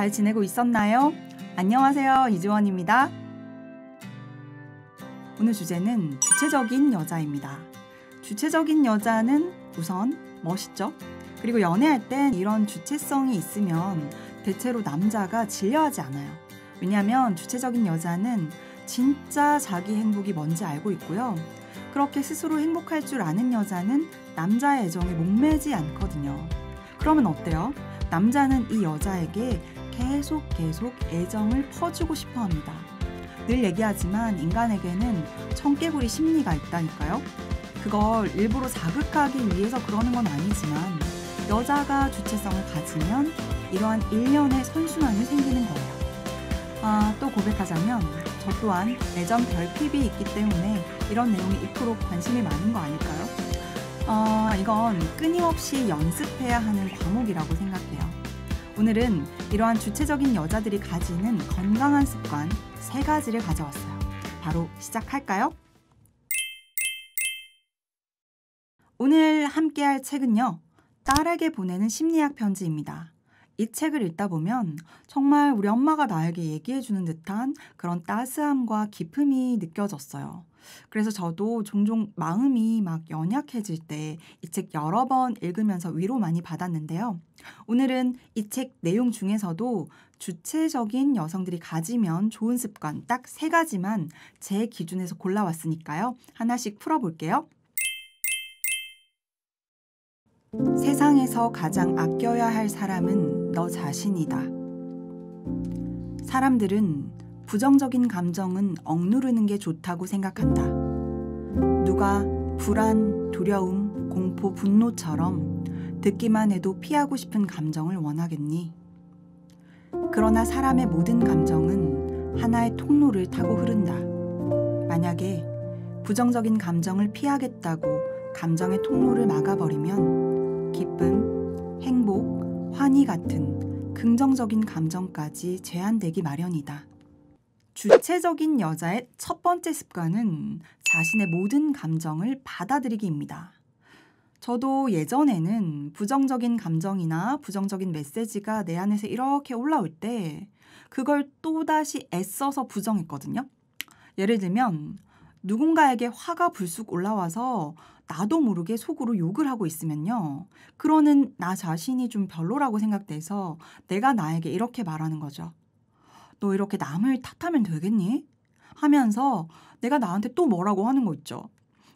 잘 지내고 있었나요? 안녕하세요, 이주원입니다. 오늘 주제는 주체적인 여자입니다. 주체적인 여자는 우선 멋있죠? 그리고 연애할 땐 이런 주체성이 있으면 대체로 남자가 질려하지 않아요. 왜냐하면 주체적인 여자는 진짜 자기 행복이 뭔지 알고 있고요. 그렇게 스스로 행복할 줄 아는 여자는 남자의 애정에 목매지 않거든요. 그러면 어때요? 남자는 이 여자에게 계속 애정을 퍼주고 싶어 합니다. 늘 얘기하지만 인간에게는 청개구리 심리가 있다니까요. 그걸 일부러 자극하기 위해서 그러는 건 아니지만 여자가 주체성을 가지면 이러한 일련의 선순환이 생기는 거예요. 또 고백하자면 저 또한 애정 결핍이 있기 때문에 이런 내용에 2% 관심이 많은 거 아닐까요? 이건 끊임없이 연습해야 하는 과목이라고 생각해요. 오늘은 이러한 주체적인 여자들이 가지는 건강한 습관 3가지를 가져왔어요. 바로 시작할까요? 오늘 함께할 책은요, 딸에게 보내는 심리학 편지입니다. 이 책을 읽다 보면 정말 우리 엄마가 나에게 얘기해주는 듯한 그런 따스함과 기쁨이 느껴졌어요. 그래서 저도 종종 마음이 막 연약해질 때 이 책 여러 번 읽으면서 위로 많이 받았는데요. 오늘은 이 책 내용 중에서도 주체적인 여성들이 가지면 좋은 습관 딱 3가지만 제 기준에서 골라왔으니까요. 하나씩 풀어볼게요. 세상에서 가장 아껴야 할 사람은 너 자신이다. 사람들은 부정적인 감정은 억누르는 게 좋다고 생각한다. 누가 불안, 두려움, 공포, 분노처럼 듣기만 해도 피하고 싶은 감정을 원하겠니? 그러나 사람의 모든 감정은 하나의 통로를 타고 흐른다. 만약에 부정적인 감정을 피하겠다고 감정의 통로를 막아버리면 기쁨, 행복, 환희 같은 긍정적인 감정까지 제한되기 마련이다. 주체적인 여자의 첫 번째 습관은 자신의 모든 감정을 받아들이기입니다. 저도 예전에는 부정적인 감정이나 부정적인 메시지가 내 안에서 이렇게 올라올 때 그걸 또다시 애써서 부정했거든요. 예를 들면 누군가에게 화가 불쑥 올라와서 나도 모르게 속으로 욕을 하고 있으면요. 그러는 나 자신이 좀 별로라고 생각돼서 내가 나에게 이렇게 말하는 거죠. 너 이렇게 남을 탓하면 되겠니? 하면서 내가 나한테 또 뭐라고 하는 거 있죠.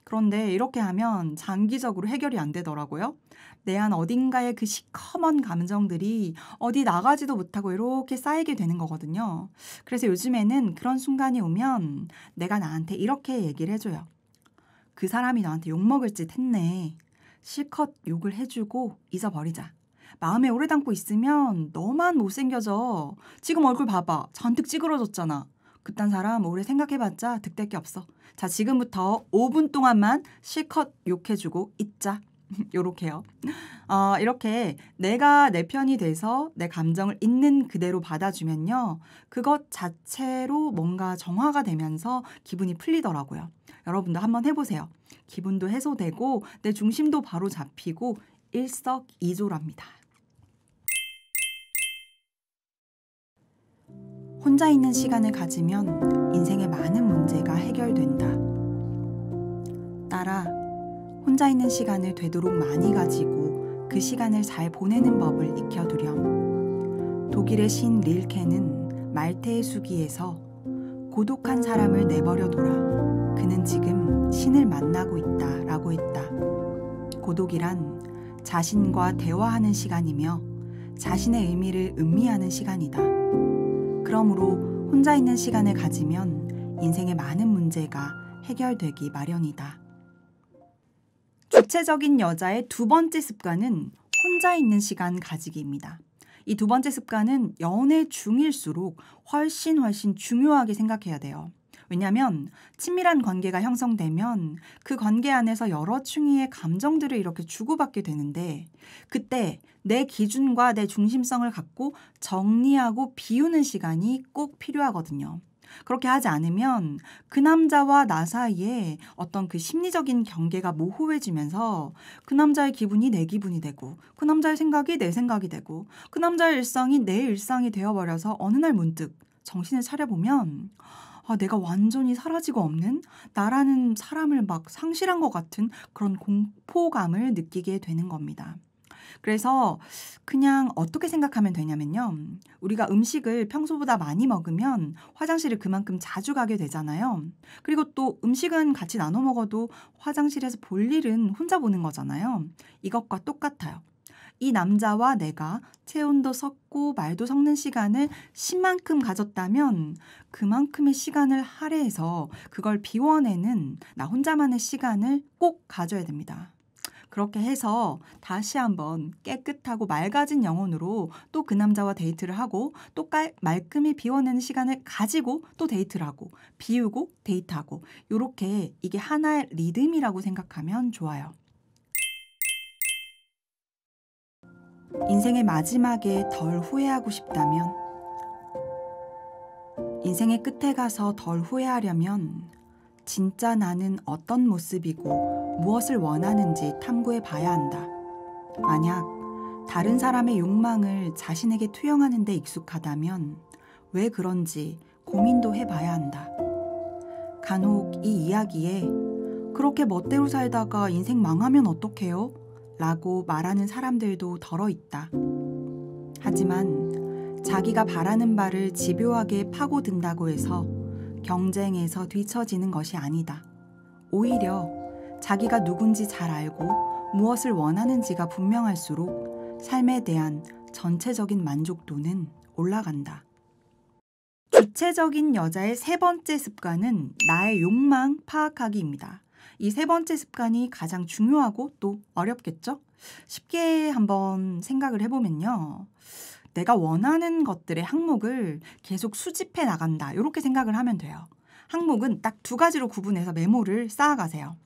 그런데 이렇게 하면 장기적으로 해결이 안 되더라고요. 내 안 어딘가에 그 시커먼 감정들이 어디 나가지도 못하고 이렇게 쌓이게 되는 거거든요. 그래서 요즘에는 그런 순간이 오면 내가 나한테 이렇게 얘기를 해줘요. 그 사람이 나한테 욕먹을 짓 했네. 실컷 욕을 해주고 잊어버리자. 마음에 오래 담고 있으면 너만 못생겨져. 지금 얼굴 봐봐. 잔뜩 찌그러졌잖아. 그딴 사람 오래 생각해봤자 득될 게 없어. 자, 지금부터 5분 동안만 실컷 욕해주고 잊자. 요렇게요. 이렇게 내가 내 편이 돼서 내 감정을 있는 그대로 받아주면요. 그것 자체로 뭔가 정화가 되면서 기분이 풀리더라고요. 여러분도 한번 해보세요. 기분도 해소되고 내 중심도 바로 잡히고 일석이조랍니다. 혼자 있는 시간을 가지면 인생의 많은 문제가 해결된다. 딸아, 혼자 있는 시간을 되도록 많이 가지고 그 시간을 잘 보내는 법을 익혀두렴. 독일의 신 릴케는 말테의 수기에서 고독한 사람을 내버려둬라. 그는 지금 신을 만나고 있다 라고 했다. 고독이란 자신과 대화하는 시간이며 자신의 의미를 음미하는 시간이다. 그러므로 혼자 있는 시간을 가지면 인생의 많은 문제가 해결되기 마련이다. 주체적인 여자의 2번째 습관은 혼자 있는 시간 가지기입니다. 이 2번째 습관은 연애 중일수록 훨씬 중요하게 생각해야 돼요. 왜냐하면 친밀한 관계가 형성되면 그 관계 안에서 여러 층위의 감정들을 이렇게 주고받게 되는데 그때 내 기준과 내 중심성을 갖고 정리하고 비우는 시간이 꼭 필요하거든요. 그렇게 하지 않으면 그 남자와 나 사이에 어떤 그 심리적인 경계가 모호해지면서 그 남자의 기분이 내 기분이 되고 그 남자의 생각이 내 생각이 되고 그 남자의 일상이 내 일상이 되어버려서 어느 날 문득 정신을 차려보면 내가 완전히 사라지고 없는 나라는 사람을 막 상실한 것 같은 그런 공포감을 느끼게 되는 겁니다. 그래서 그냥 어떻게 생각하면 되냐면요. 우리가 음식을 평소보다 많이 먹으면 화장실을 그만큼 자주 가게 되잖아요. 그리고 또 음식은 같이 나눠 먹어도 화장실에서 볼 일은 혼자 보는 거잖아요. 이것과 똑같아요. 이 남자와 내가 체온도 섞고 말도 섞는 시간을 10만큼 가졌다면 그만큼의 시간을 할애해서 그걸 비워내는 나 혼자만의 시간을 꼭 가져야 됩니다. 그렇게 해서 다시 한번 깨끗하고 맑아진 영혼으로 또 그 남자와 데이트를 하고 또 말끔히 비워내는 시간을 가지고 또 데이트를 하고 비우고 데이트하고 이렇게 이게 하나의 리듬이라고 생각하면 좋아요. 인생의 마지막에 덜 후회하고 싶다면 인생의 끝에 가서 덜 후회하려면 진짜 나는 어떤 모습이고 무엇을 원하는지 탐구해 봐야 한다. 만약 다른 사람의 욕망을 자신에게 투영하는 데 익숙하다면 왜 그런지 고민도 해봐야 한다. 간혹 이 이야기에 그렇게 멋대로 살다가 인생 망하면 어떡해요? 라고 말하는 사람들도 덜어 있다. 하지만 자기가 바라는 바를 집요하게 파고든다고 해서 경쟁에서 뒤처지는 것이 아니다. 오히려 자기가 누군지 잘 알고 무엇을 원하는지가 분명할수록 삶에 대한 전체적인 만족도는 올라간다. 주체적인 여자의 세 번째 습관은 나의 욕망 파악하기입니다. 이 세 번째 습관이 가장 중요하고 또 어렵겠죠? 쉽게 한번 생각을 해보면요. 내가 원하는 것들의 항목을 계속 수집해 나간다. 이렇게 생각을 하면 돼요. 항목은 딱 두 가지로 구분해서 메모를 쌓아가세요.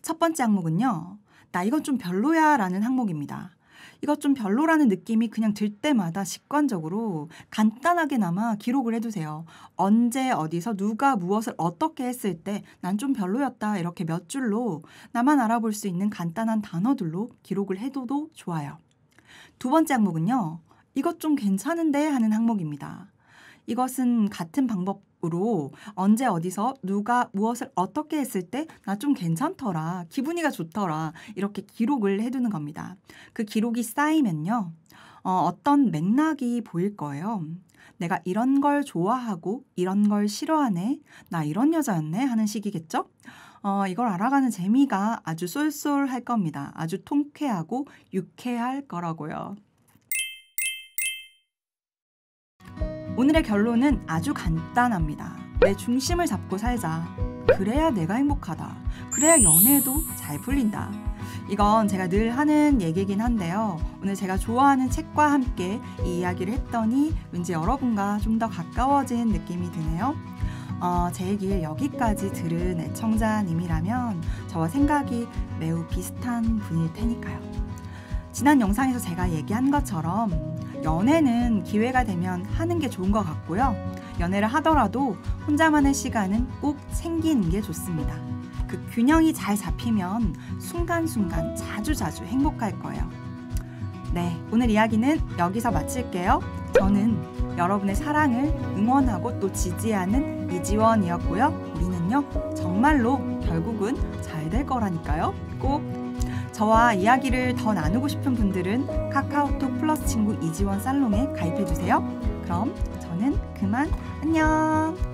첫 번째 항목은요. 나 이건 좀 별로야 라는 항목입니다. 이것 좀 별로라는 느낌이 그냥 들 때마다 직관적으로 간단하게나마 기록을 해두세요. 언제 어디서 누가 무엇을 어떻게 했을 때 난 좀 별로였다 이렇게 몇 줄로 나만 알아볼 수 있는 간단한 단어들로 기록을 해둬도 좋아요. 두 번째 항목은요. 이것 좀 괜찮은데 하는 항목입니다. 이것은 같은 방법으로 언제 어디서 누가 무엇을 어떻게 했을 때 나 좀 괜찮더라, 기분이가 좋더라 이렇게 기록을 해두는 겁니다. 그 기록이 쌓이면요. 어떤 맥락이 보일 거예요. 내가 이런 걸 좋아하고 이런 걸 싫어하네, 나 이런 여자였네 하는 식이겠죠? 이걸 알아가는 재미가 아주 쏠쏠할 겁니다. 아주 통쾌하고 유쾌할 거라고요. 오늘의 결론은 아주 간단합니다. 내 중심을 잡고 살자. 그래야 내가 행복하다. 그래야 연애도 잘 풀린다. 이건 제가 늘 하는 얘기긴 한데요. 오늘 제가 좋아하는 책과 함께 이 이야기를 했더니 왠지 여러분과 좀 더 가까워진 느낌이 드네요. 제 얘기를 여기까지 들은 애청자님이라면 저와 생각이 매우 비슷한 분일 테니까요. 지난 영상에서 제가 얘기한 것처럼 연애는 기회가 되면 하는 게 좋은 것 같고요. 연애를 하더라도 혼자만의 시간은 꼭 챙기는 게 좋습니다. 그 균형이 잘 잡히면 순간순간 자주자주 행복할 거예요. 네, 오늘 이야기는 여기서 마칠게요. 저는 여러분의 사랑을 응원하고 또 지지하는 이지원이었고요. 우리는요, 정말로 결국은 잘 될 거라니까요. 꼭 저와 이야기를 더 나누고 싶은 분들은 카카오톡 플러스 친구 이지원 살롱에 가입해주세요. 그럼 저는 그만 안녕.